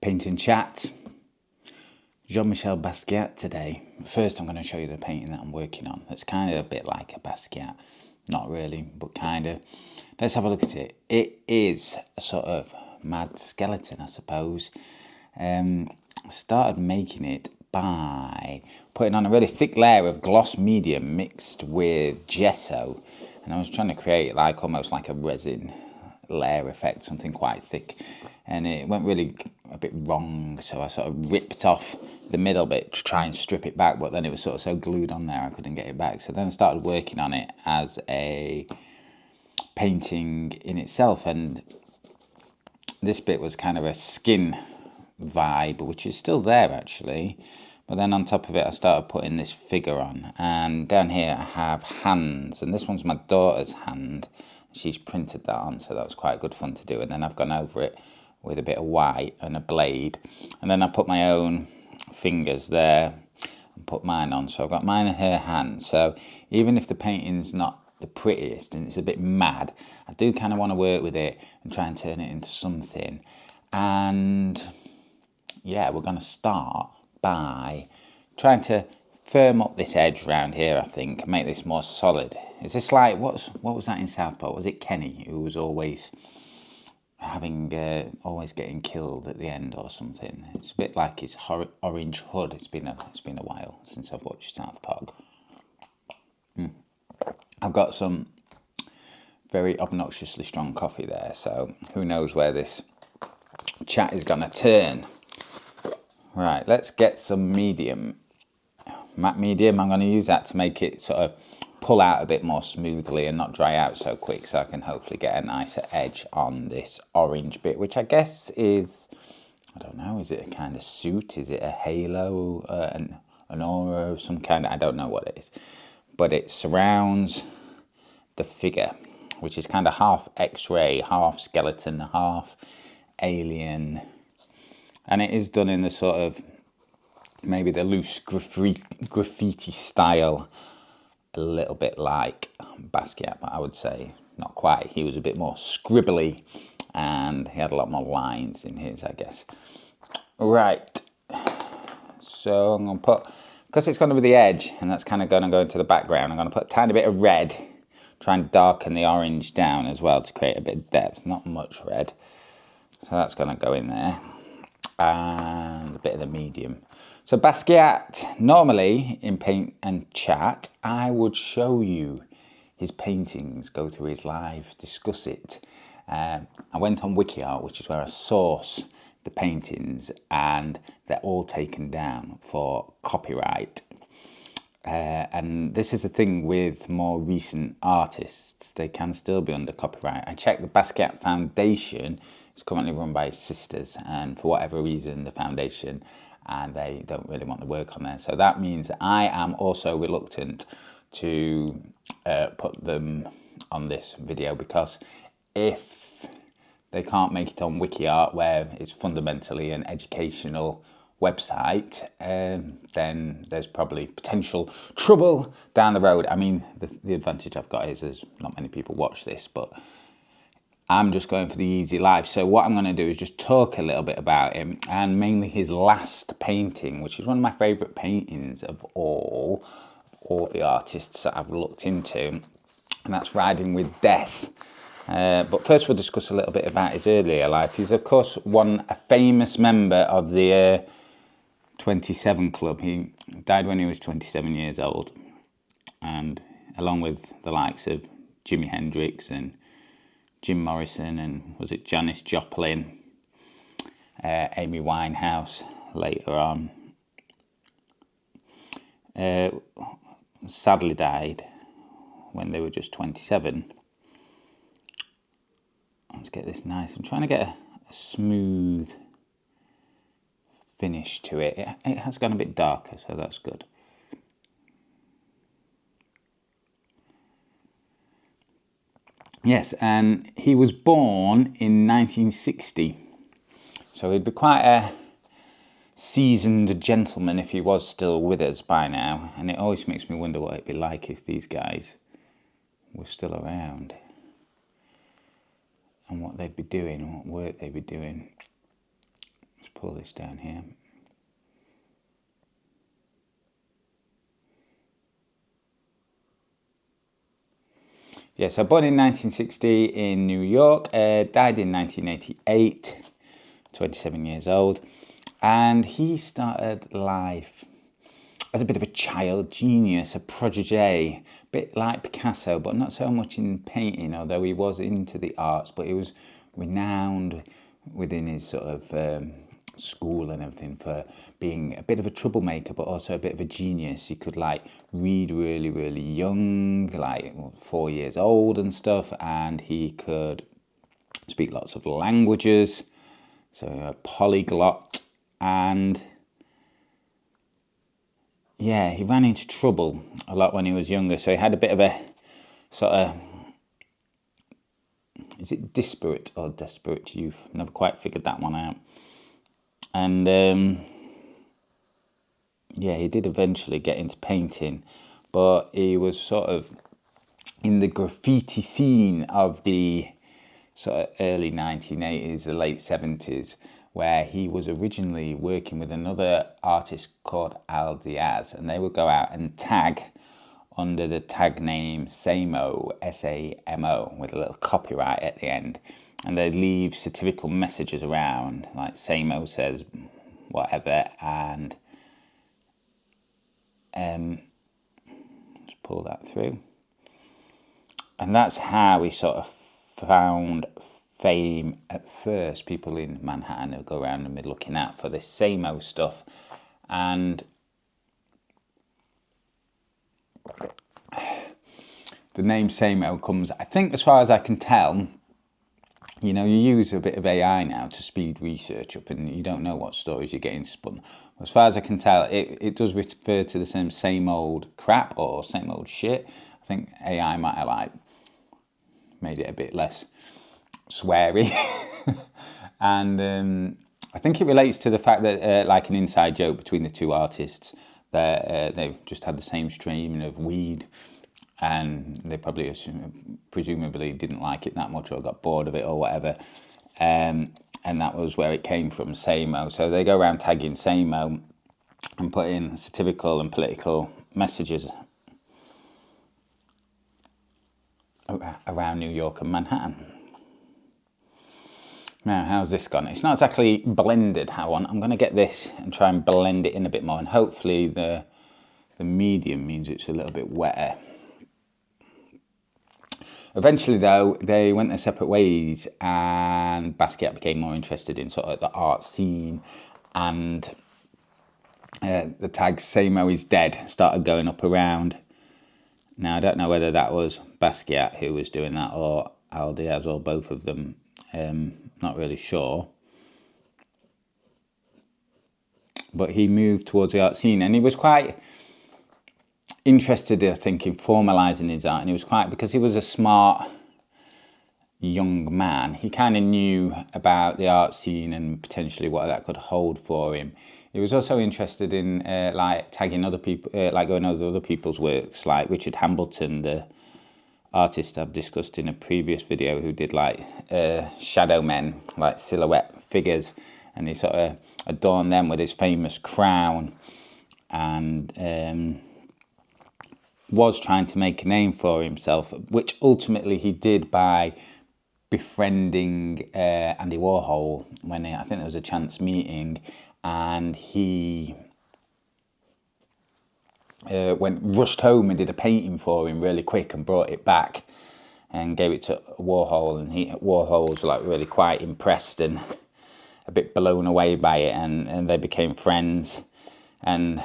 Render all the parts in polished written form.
Painting chat. Jean-Michel Basquiat today. First I'm going to show you the painting that I'm working on. It's kind of a bit like a Basquiat. Not really, but kind of. Let's have a look at it. It is a sort of mad skeleton, I suppose. I started making it by putting on a really thick layer of gloss medium mixed with gesso. And I was trying to create like almost like a resin layer effect, something quite thick. And it went really a bit wrong, so I sort of ripped off the middle bit to try and strip it back, but then it was sort of so glued on there I couldn't get it back. So then I started working on it as a painting in itself, and this bit was kind of a skin vibe, which is still there actually. But then on top of it I started putting this figure on, and down here I have hands, and this one's my daughter's hand. She's printed that on, so that was quite good fun to do. And then I've gone over it with a bit of white and a blade, and then I put my own fingers there and put mine on. So I've got mine and her hand. So even if the painting's not the prettiest and it's a bit mad, I do kind of want to work with it and try and turn it into something. And yeah, we're going to start by trying to firm up this edge around here, I think, make this more solid. Is this like, what was that in Southport? Was it Kenny who was always always getting killed at the end or something? It's a bit like his orange hood. It's been a while since I've watched South Park. I've got some very obnoxiously strong coffee there, so who knows where this chat is gonna turn. Right, let's get some medium, matte medium. I'm going to use that to make it sort of pull out a bit more smoothly and not dry out so quick, so I can hopefully get a nicer edge on this orange bit, which I guess is, I don't know, is it a kind of suit? Is it a halo, an aura of some kind? I don't know what it is, but it surrounds the figure, which is kind of half X-ray, half skeleton, half alien. And it is done in the sort of, maybe the loose graffiti style, a little bit like Basquiat, but I would say not quite. He was a bit more scribbly and he had a lot more lines in his, I guess. Right, so I'm going to put, because it's going to be the edge and that's kind of going to go into the background, I'm going to put a tiny bit of red, try and darken the orange down as well to create a bit of depth, not much red. So that's going to go in there. And a bit of the medium. So Basquiat, normally in paint and chat, I would show you his paintings, go through his life, discuss it. I went on WikiArt, which is where I source the paintings, and they're all taken down for copyright. And this is the thing with more recent artists, they can still be under copyright. I checked the Basquiat Foundation. It's currently run by his sisters, and for whatever reason the foundation and they don't really want the work on there. So that means I am also reluctant to put them on this video, because if they can't make it on WikiArt, where it's fundamentally an educational website, then there's probably potential trouble down the road. I mean, the advantage I've got is not many people watch this, but I'm just going for the easy life. So what I'm going to do is just talk a little bit about him, and mainly his last painting, which is one of my favourite paintings of all the artists that I've looked into, and that's Riding with Death. But first we'll discuss a little bit about his earlier life. He's of course a famous member of the 27 Club. He died when he was 27 years old, and along with the likes of Jimi Hendrix and Jim Morrison and was it Janis Joplin, Amy Winehouse later on, sadly died when they were just 27. Let's get this nice. I'm trying to get a smooth finish to it. It has gone a bit darker, so that's good. Yes, and he was born in 1960, so he'd be quite a seasoned gentleman if he was still with us by now, and it always makes me wonder what it'd be like if these guys were still around and what they'd be doing, what work they'd be doing. Let's pull this down here. Yeah, so born in 1960 in New York, died in 1988, 27 years old. And he started life as a bit of a child genius, a prodigy, a bit like Picasso, but not so much in painting, although he was into the arts, but he was renowned within his sort of school and everything for being a bit of a troublemaker, but also a bit of a genius. He could like read really, really young, like 4 years old and stuff, and he could speak lots of languages, so a polyglot. And yeah, he ran into trouble a lot when he was younger, so he had a bit of a sort of, is it disparate or desperate youth? Never quite figured that one out. And yeah, he did eventually get into painting, but he was sort of in the graffiti scene of the sort of early 1980s, the late 70s, where he was originally working with another artist called Al Diaz, and they would go out and tag under the tag name SAMO, S-A-M-O, with a little copyright at the end. And they'd leave satirical messages around, like SAMO says whatever, and let's pull that through. And that's how he sort of found fame at first. People in Manhattan who go around and be looking out for this SAMO stuff. And the name SAMO comes, I think, as far as I can tell, you know, you use a bit of AI now to speed research up, and you don't know what stories you're getting spun. As far as I can tell, it does refer to the same old crap or same old shit. I think AI might have like made it a bit less sweary. And I think it relates to the fact that like an inside joke between the two artists, that they just had the same stream of weed, and they probably presumably didn't like it that much or got bored of it or whatever, and that was where it came from, SAMO. So they go around tagging SAMO and put in satirical and political messages around New York and Manhattan. Now, how's this gone? It's not exactly blended how on. I'm going to get this and try and blend it in a bit more, and hopefully the medium means it's a little bit wetter. Eventually, though, they went their separate ways, and Basquiat became more interested in sort of the art scene, and the tag SAMO is dead started going up around. Now, I don't know whether that was Basquiat who was doing that or Al Diaz or both of them. Not really sure. But he moved towards the art scene, and he was quite interested, I think, in formalising his art. And he was quite, because he was a smart young man, he kind of knew about the art scene and potentially what that could hold for him. He was also interested in like tagging other people, like going over other people's works, like Richard Hambleton, the artist I've discussed in a previous video, who did like shadow men, like silhouette figures, and he sort of adorned them with his famous crown, and was trying to make a name for himself, which ultimately he did by befriending Andy Warhol when I think there was a chance meeting, and he rushed home and did a painting for him really quick and brought it back and gave it to Warhol, and Warhol was like really quite impressed and a bit blown away by it, and they became friends. And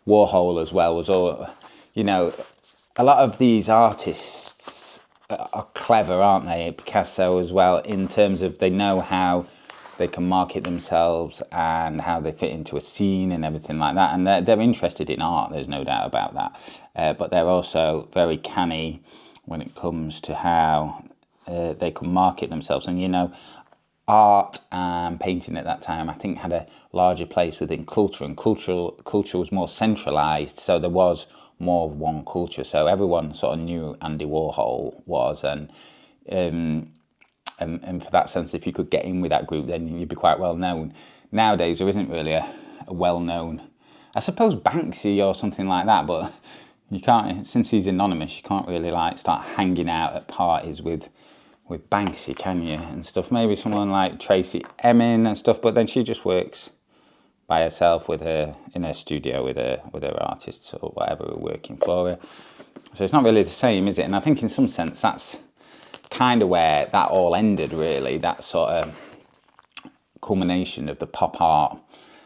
Warhol as well was all, you know, a lot of these artists are clever, aren't they? Picasso as well, in terms of they know how they can market themselves and how they fit into a scene and everything like that. And they're interested in art, there's no doubt about that. But they're also very canny when it comes to how they can market themselves. And, you know, art and painting at that time, I think, had a larger place within culture, and culture was more centralised, so there was more of one culture. So everyone sort of knew Andy Warhol was, and And for that sense, if you could get in with that group, then you'd be quite well known. Nowadays, there isn't really a well-known, I suppose Banksy or something like that, but you can't, since he's anonymous, you can't really like start hanging out at parties with Banksy, can you, and stuff. Maybe someone like Tracy Emin and stuff, but then she just works by herself with her in her studio with her artists or whatever are working for her. So it's not really the same, is it? And I think in some sense that's kind of where that all ended, really. That sort of culmination of the pop art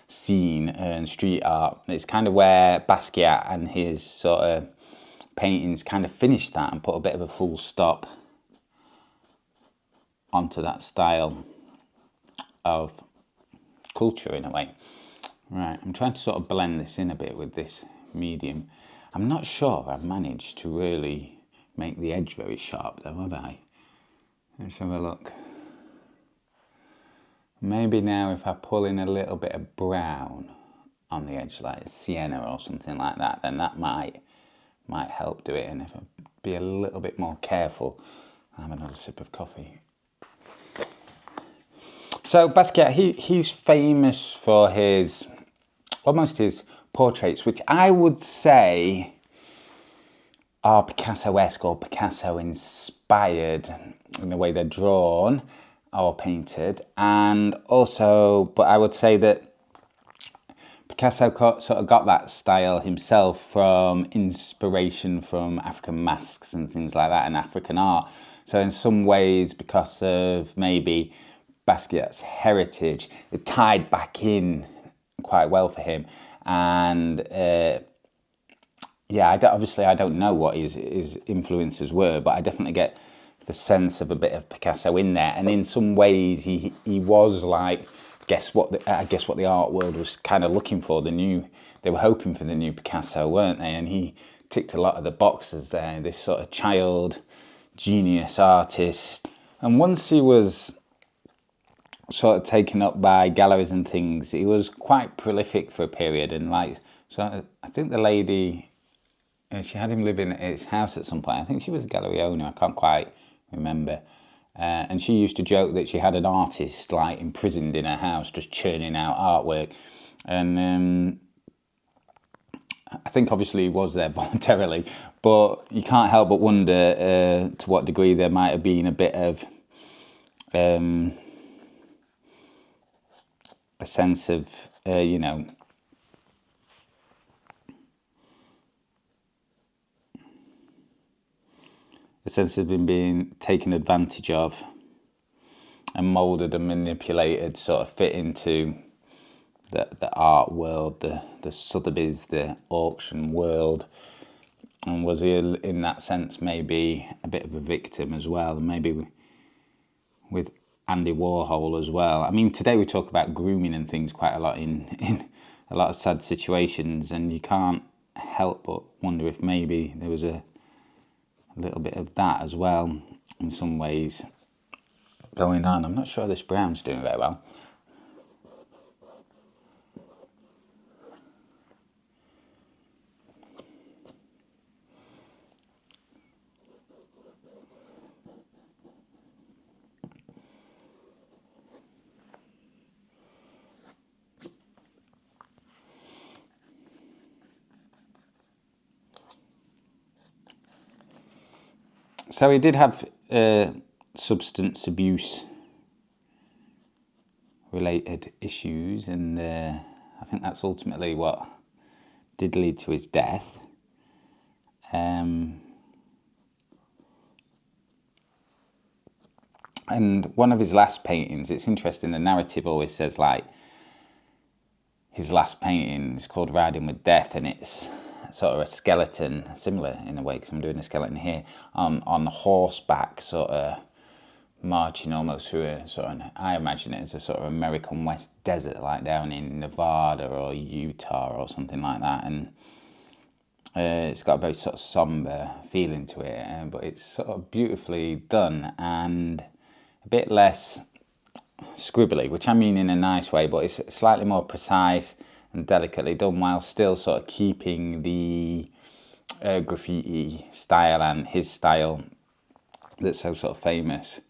scene and street art. It's kind of where Basquiat and his sort of paintings kind of finished that and put a bit of a full stop onto that style of culture in a way. Right, I'm trying to sort of blend this in a bit with this medium. I'm not sure I've managed to really make the edge very sharp though, have I? Let's have a look. Maybe now if I pull in a little bit of brown on the edge, like sienna or something like that, then that might help do it. And if I be a little bit more careful, I'll have another sip of coffee. So Basquiat, he's famous for almost his portraits, which I would say are Picasso-esque or Picasso-inspired in the way they're drawn or painted. And also, but I would say that Picasso sort of got that style himself from inspiration from African masks and things like that and African art. So in some ways, because of maybe Basquiat's heritage, it tied back in quite well for him. And obviously I don't know what his influences were, but I definitely get the sense of a bit of Picasso in there. And in some ways he was like, I guess what the art world was kind of looking for, they were hoping for the new Picasso, weren't they? And he ticked a lot of the boxes there, this sort of child genius artist. And once he was sort of taken up by galleries and things, he was quite prolific for a period. And like, so I think the lady, she had him living at his house at some point. I think she was a gallery owner, I can't quite remember. And she used to joke that she had an artist like imprisoned in her house, just churning out artwork. And I think obviously he was there voluntarily, but you can't help but wonder to what degree there might have been a bit of a sense of, a sense of him being taken advantage of and moulded and manipulated, sort of fit into the art world, the Sotheby's, the auction world. And was he, in that sense, maybe a bit of a victim as well, and maybe with Andy Warhol as well. I mean, today we talk about grooming and things quite a lot in a lot of sad situations, and you can't help but wonder if maybe there was a little bit of that as well in some ways going on. I'm not sure this brown's doing very well. So he did have substance abuse related issues, and I think that's ultimately what did lead to his death. And one of his last paintings, it's interesting, the narrative always says like his last painting is called Riding with Death, and it's sort of a skeleton, similar in a way, because I'm doing a skeleton here, on horseback, sort of marching almost through a sort of, I imagine it as a sort of American West desert, like down in Nevada or Utah or something like that. And it's got a very sort of somber feeling to it, but it's sort of beautifully done and a bit less scribbly, which I mean in a nice way, but it's slightly more precise and delicately done, while still sort of keeping the graffiti style and his style that's so sort of famous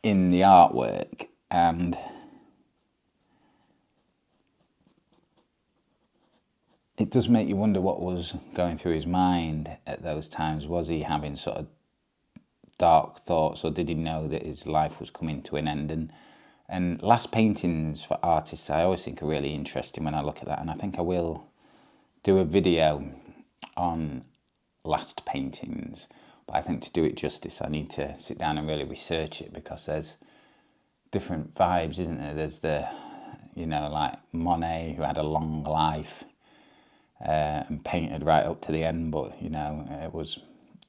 in the artwork, and it does make you wonder what was going through his mind at those times. Was he having sort of dark thoughts, or did he know that his life was coming to an end? And last paintings for artists, I always think are really interesting when I look at that, and I think I will do a video on last paintings. But I think to do it justice, I need to sit down and really research it, because there's different vibes, isn't there? There's the, like Monet, who had a long life and painted right up to the end, but, it was,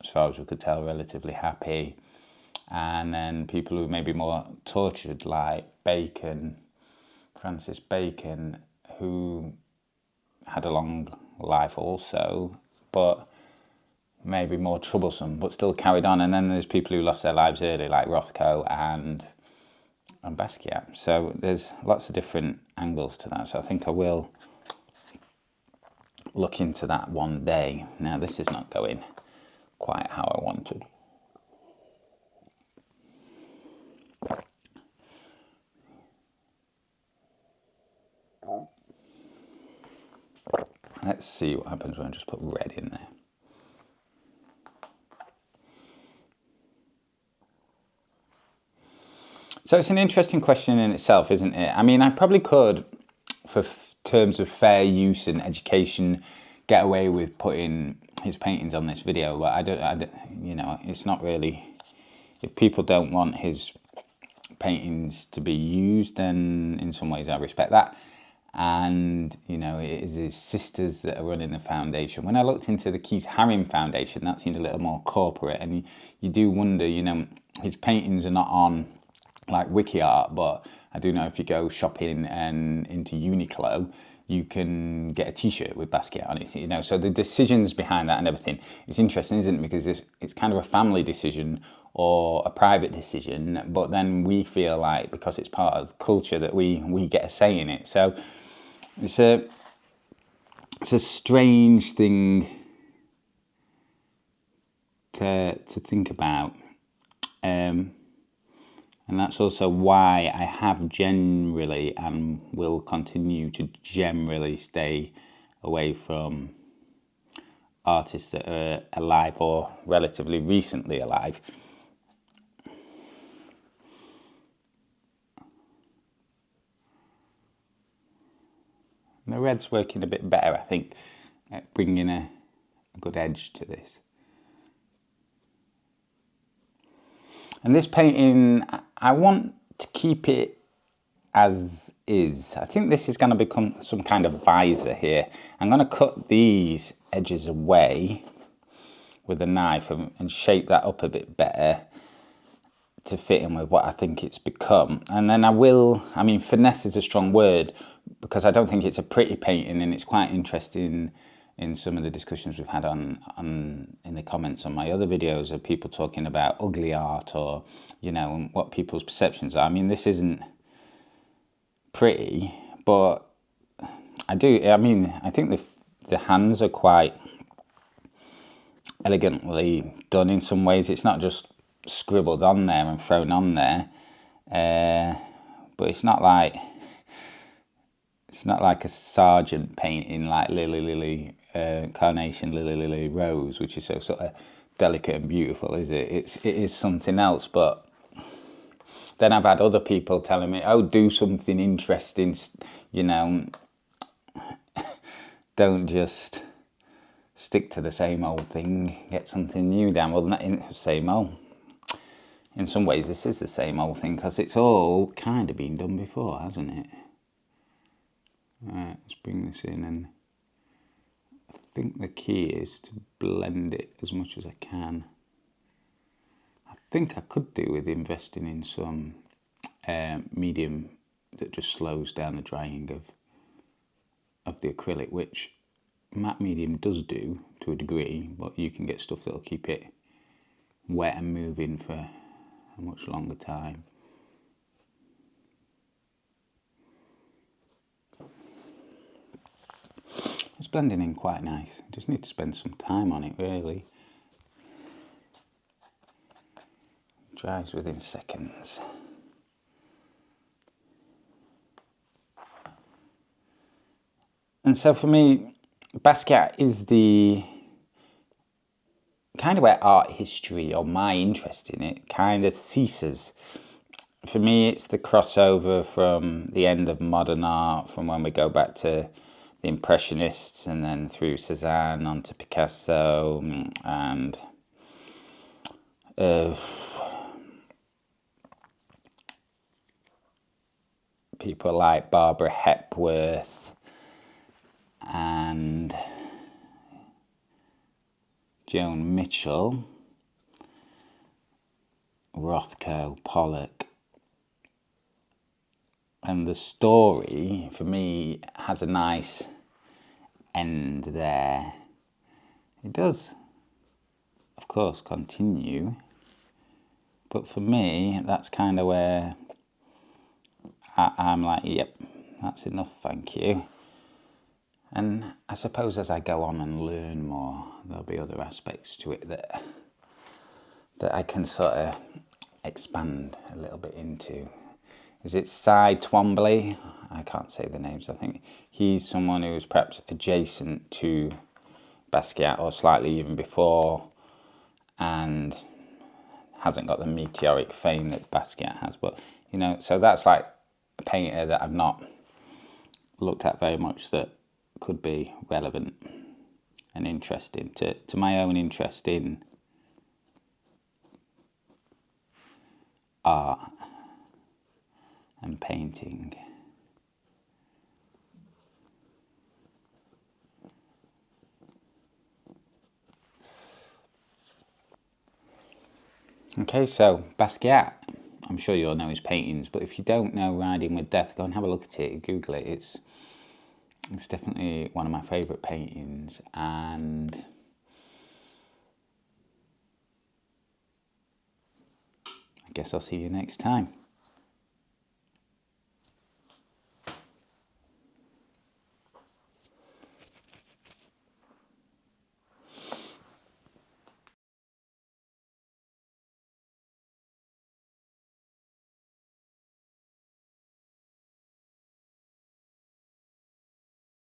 as far as we could tell, relatively happy. And then people who may be more tortured, like Francis Bacon, who had a long life also, but maybe more troublesome, but still carried on. And then there's people who lost their lives early, like Rothko and Basquiat. So there's lots of different angles to that. So I think I will look into that one day. Now, this is not going quite how I wanted. Let's see what happens when I just put red in there. So it's an interesting question in itself, isn't it? I mean, I probably could, for terms of fair use and education, get away with putting his paintings on this video, but I don't, it's not really. If people don't want his paintings to be used, then in some ways I respect that. And, it is his sisters that are running the foundation. When I looked into the Keith Haring Foundation, that seemed a little more corporate, and you do wonder, his paintings are not on like WikiArt, but I do know if you go shopping and into Uniqlo, you can get a t-shirt with Basquiat on it, so the decisions behind that and everything, it's interesting, isn't it? Because it's kind of a family decision or a private decision, but then we feel like, because it's part of culture, that we get a say in it. So it's a strange thing to think about. And that's also why I have generally, and will continue to generally, stay away from artists that are alive or relatively recently alive. And the red's working a bit better, I think, at bringing a good edge to this. And this painting, I want to keep it as is. I think this is going to become some kind of visor here. I'm going to cut these edges away with a knife and shape that up a bit better to fit in with what I think it's become. And then finesse is a strong word, because I don't think it's a pretty painting, and it's quite interesting in some of the discussions we've had in the comments on my other videos of people talking about ugly art, or, and what people's perceptions are. I mean, this isn't pretty, but I think the hands are quite elegantly done in some ways. It's not just scribbled on there and thrown on there, but it's not like a Sargent painting like Lily, Carnation, Lily, Rose, which is so sort of delicate and beautiful, is it? It is something else. But then I've had other people telling me, oh, do something interesting, don't just stick to the same old thing, get something new down. Well, not in the same old. In some ways, this is the same old thing, because it's all kind of been done before, hasn't it? Right, let's bring this in, and I think the key is to blend it as much as I can. I think I could do with investing in some medium that just slows down the drying of the acrylic, which matte medium does do to a degree, but you can get stuff that'll keep it wet and moving for a much longer time. It's blending in quite nice. Just need to spend some time on it, really. Dries within seconds. And so for me, Basquiat is the kind of where art history, or my interest in it, kind of ceases. For me, it's the crossover from the end of modern art, from when we go back to the Impressionists and then through Cézanne onto Picasso and people like Barbara Hepworth and John-Michel, Rothko, Pollock. And the story, for me, has a nice end there. It does, of course, continue. But for me, that's kind of where I'm like, yep, that's enough, thank you. And I suppose as I go on and learn more, there'll be other aspects to it that I can sort of expand a little bit into. Is it Cy Twombly? I can't say the names. I think he's someone who's perhaps adjacent to Basquiat or slightly even before, and hasn't got the meteoric fame that Basquiat has. But, you know, so that's like a painter that I've not looked at very much that could be relevant and interesting to my own interest in art and painting. Okay, so Basquiat. I'm sure you'll know his paintings, but if you don't know Riding with Death, go and have a look at it, Google it. It's definitely one of my favourite paintings, and I guess I'll see you next time.